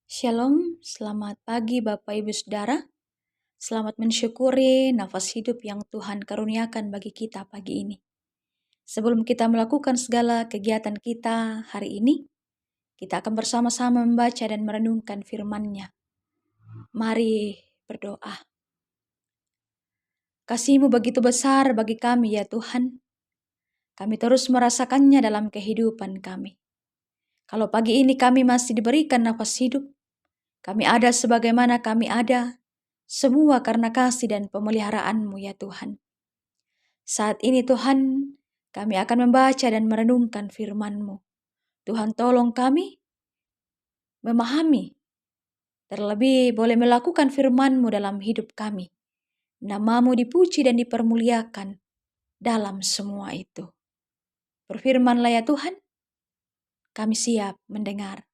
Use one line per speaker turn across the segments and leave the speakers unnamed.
Shalom, selamat pagi Bapak Ibu Saudara. Selamat mensyukuri nafas hidup yang Tuhan karuniakan bagi kita pagi ini. Sebelum kita melakukan segala kegiatan kita hari ini, kita akan bersama-sama membaca dan merenungkan firman-Nya. Mari berdoa. Kasih-Mu begitu besar bagi kami ya Tuhan. Kami terus merasakannya dalam kehidupan kami. Kalau pagi ini kami masih diberikan nafas hidup, kami ada sebagaimana kami ada, semua karena kasih dan pemeliharaan-Mu ya Tuhan. Saat ini Tuhan, kami akan membaca dan merenungkan firman-Mu. Tuhan tolong kami memahami, terlebih boleh melakukan firman-Mu dalam hidup kami. Nama-Mu dipuji dan dipermuliakan dalam semua itu. Berfirman-Lah ya Tuhan, kami siap mendengar.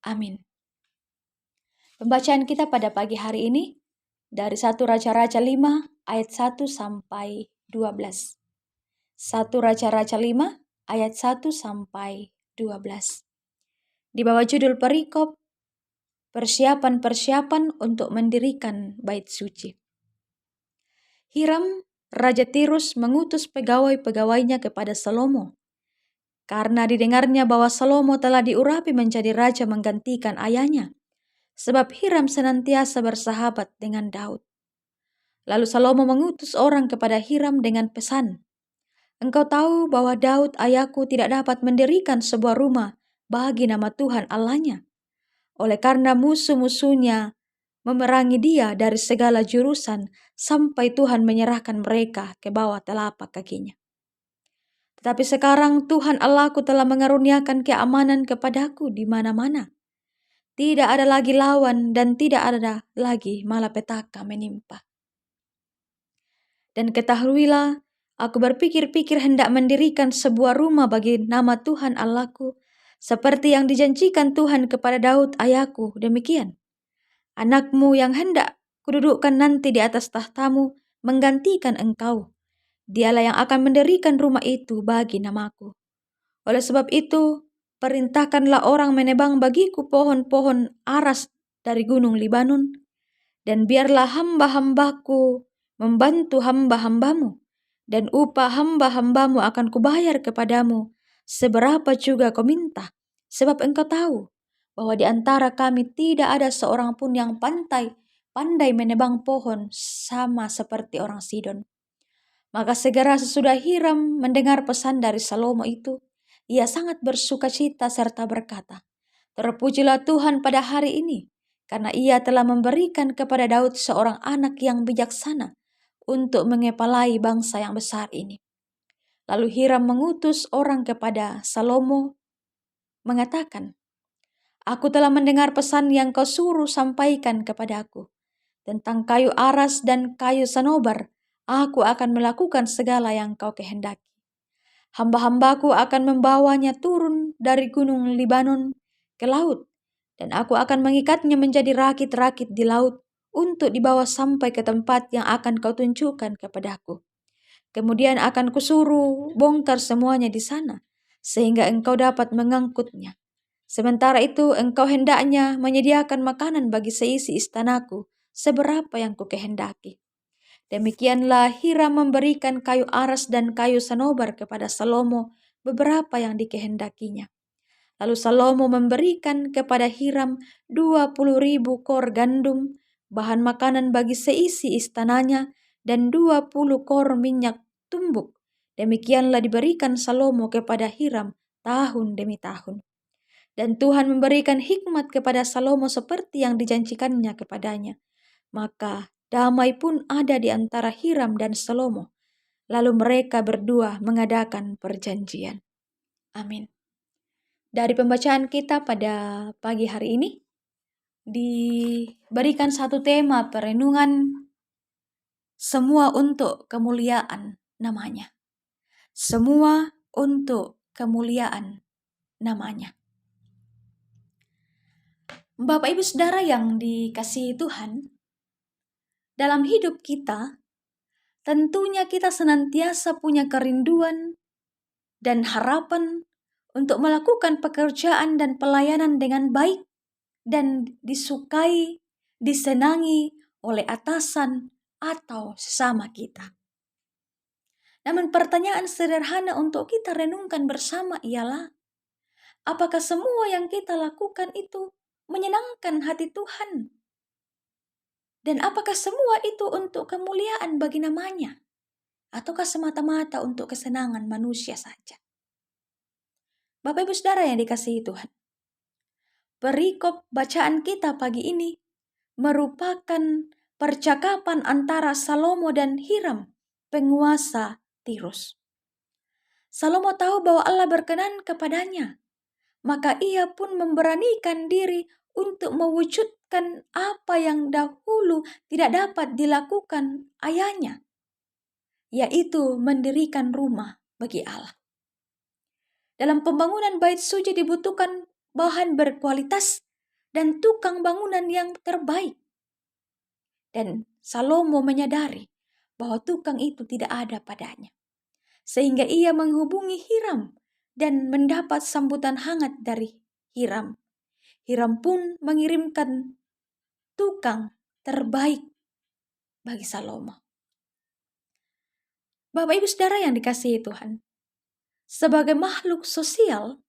Amin. Pembacaan kita pada pagi hari ini dari 1 Raja-Raja 5 ayat 1 sampai 12. 1 Raja-Raja 5 ayat 1 sampai 12. Di bawah judul perikop, persiapan-persiapan untuk mendirikan bait suci. Hiram, Raja Tirus mengutus pegawai-pegawainya kepada Salomo, karena didengarnya bahwa Salomo telah diurapi menjadi raja menggantikan ayahnya, sebab Hiram senantiasa bersahabat dengan Daud. Lalu Salomo mengutus orang kepada Hiram dengan pesan, "Engkau tahu bahwa Daud ayahku tidak dapat mendirikan sebuah rumah bagi nama Tuhan Allahnya, oleh karena musuh-musuhnya memerangi dia dari segala jurusan sampai Tuhan menyerahkan mereka ke bawah telapak kakinya. Tetapi sekarang Tuhan Allahku telah mengaruniakan keamanan kepadaku di mana-mana. Tidak ada lagi lawan dan tidak ada lagi malapetaka menimpa. Dan ketahuilah, aku berpikir-pikir hendak mendirikan sebuah rumah bagi nama Tuhan Allahku, seperti yang dijanjikan Tuhan kepada Daud ayahku, demikian. Anakmu yang hendak kududukkan nanti di atas tahtamu menggantikan engkau. Dialah yang akan mendirikan rumah itu bagi namaku. Oleh sebab itu, perintahkanlah orang menebang bagiku pohon-pohon aras dari gunung Libanon, dan biarlah hamba-hambaku membantu hamba-hambamu, dan upah hamba-hambamu akan kubayar kepadamu, seberapa juga kau minta, sebab engkau tahu bahwa di antara kami tidak ada seorang pun yang pandai menebang pohon sama seperti orang Sidon." Maka segera sesudah Hiram mendengar pesan dari Salomo itu, ia sangat bersuka cita serta berkata, "Terpujilah Tuhan pada hari ini, karena ia telah memberikan kepada Daud seorang anak yang bijaksana untuk mengepalai bangsa yang besar ini." Lalu Hiram mengutus orang kepada Salomo mengatakan, "Aku telah mendengar pesan yang kau suruh sampaikan kepadaku tentang kayu aras dan kayu sanobar. Aku akan melakukan segala yang kau kehendaki. Hamba-hambaku akan membawanya turun dari gunung Libanon ke laut, dan aku akan mengikatnya menjadi rakit-rakit di laut untuk dibawa sampai ke tempat yang akan kau tunjukkan kepadaku. Kemudian akan kusuruh bongkar semuanya di sana, sehingga engkau dapat mengangkutnya. Sementara itu engkau hendaknya menyediakan makanan bagi seisi istanaku, seberapa yang kukehendaki." Demikianlah Hiram memberikan kayu aras dan kayu sanobar kepada Salomo beberapa yang dikehendakinya. Lalu Salomo memberikan kepada Hiram 20.000 kor gandum, bahan makanan bagi seisi istananya, dan 20 kor minyak tumbuk. Demikianlah diberikan Salomo kepada Hiram tahun demi tahun. Dan Tuhan memberikan hikmat kepada Salomo seperti yang dijanjikannya kepadanya. Maka damai pun ada di antara Hiram dan Salomo. Lalu mereka berdua mengadakan perjanjian. Amin. Dari pembacaan kita pada pagi hari ini, diberikan satu tema perenungan, semua untuk kemuliaan namanya. Semua untuk kemuliaan namanya. Bapak Ibu Saudara yang dikasihi Tuhan, dalam hidup kita, tentunya kita senantiasa punya kerinduan dan harapan untuk melakukan pekerjaan dan pelayanan dengan baik dan disukai, disenangi oleh atasan atau sesama kita. Namun pertanyaan sederhana untuk kita renungkan bersama ialah, apakah semua yang kita lakukan itu menyenangkan hati Tuhan? Dan apakah semua itu untuk kemuliaan bagi namanya? Ataukah semata-mata untuk kesenangan manusia saja? Bapak Ibu Saudara yang dikasihi Tuhan, perikop bacaan kita pagi ini merupakan percakapan antara Salomo dan Hiram, penguasa Tirus. Salomo tahu bahwa Allah berkenan kepadanya, maka ia pun memberanikan diri untuk mewujudkan apa yang dahulu tidak dapat dilakukan ayahnya, yaitu mendirikan rumah bagi Allah. Dalam pembangunan bait suci dibutuhkan bahan berkualitas dan tukang bangunan yang terbaik. Dan Salomo menyadari bahwa tukang itu tidak ada padanya. Sehingga ia menghubungi Hiram dan mendapat sambutan hangat dari Hiram. Hiram pun mengirimkan tukang terbaik bagi Salomo. Bapak Ibu Saudara yang dikasihi Tuhan, sebagai makhluk sosial,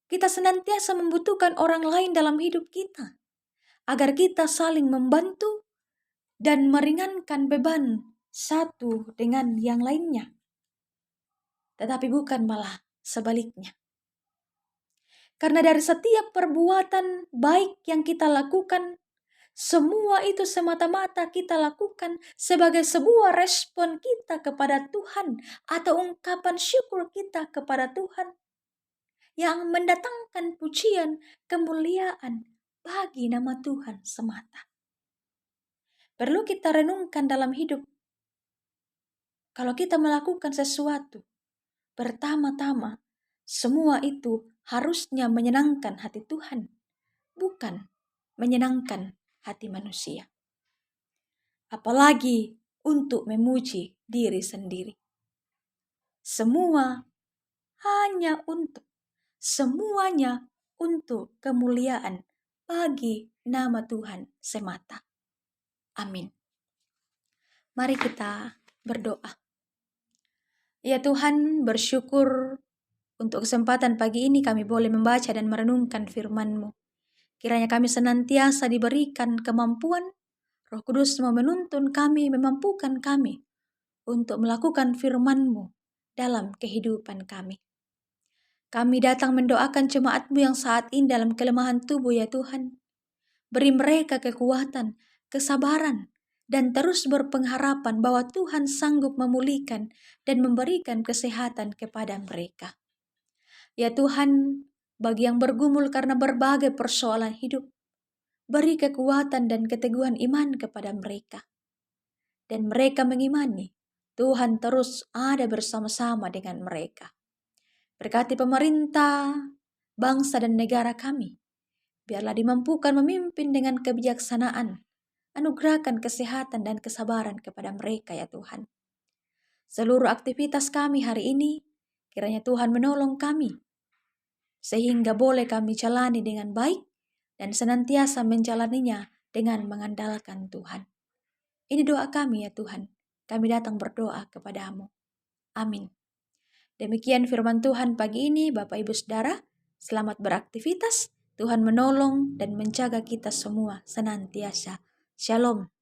kita senantiasa membutuhkan orang lain dalam hidup kita, agar kita saling membantu dan meringankan beban satu dengan yang lainnya. Tetapi bukan malah sebaliknya. Karena dari setiap perbuatan baik yang kita lakukan, semua itu semata-mata kita lakukan sebagai sebuah respon kita kepada Tuhan atau ungkapan syukur kita kepada Tuhan yang mendatangkan pujian, kemuliaan bagi nama Tuhan semata. Perlu kita renungkan dalam hidup. Kalau kita melakukan sesuatu, pertama-tama semua itu harusnya menyenangkan hati Tuhan, bukan menyenangkan hati manusia. Apalagi untuk memuji diri sendiri. Semuanya untuk kemuliaan bagi nama Tuhan semata. Amin. Mari kita berdoa. Ya Tuhan, bersyukur untuk kesempatan pagi ini kami boleh membaca dan merenungkan firman-Mu. Kiranya kami senantiasa diberikan kemampuan, Roh Kudus mau menuntun kami, memampukan kami untuk melakukan firman-Mu dalam kehidupan kami. Kami datang mendoakan jemaat-Mu yang saat ini dalam kelemahan tubuh ya Tuhan. Beri mereka kekuatan, kesabaran, dan terus berpengharapan bahwa Tuhan sanggup memulihkan dan memberikan kesehatan kepada mereka. Ya Tuhan, bagi yang bergumul karena berbagai persoalan hidup, beri kekuatan dan keteguhan iman kepada mereka. Dan mereka mengimani Tuhan terus ada bersama-sama dengan mereka. Berkati pemerintah, bangsa dan negara kami. Biarlah dimampukan memimpin dengan kebijaksanaan. Anugerahkan kesehatan dan kesabaran kepada mereka ya Tuhan. Seluruh aktivitas kami hari ini, kiranya Tuhan menolong kami. Sehingga boleh kami jalani dengan baik dan senantiasa menjalaninya dengan mengandalkan Tuhan. Ini doa kami ya Tuhan. Kami datang berdoa kepadamu. Amin. Demikian firman Tuhan pagi ini, Bapak Ibu Saudara. Selamat beraktivitas. Tuhan menolong dan menjaga kita semua senantiasa. Shalom.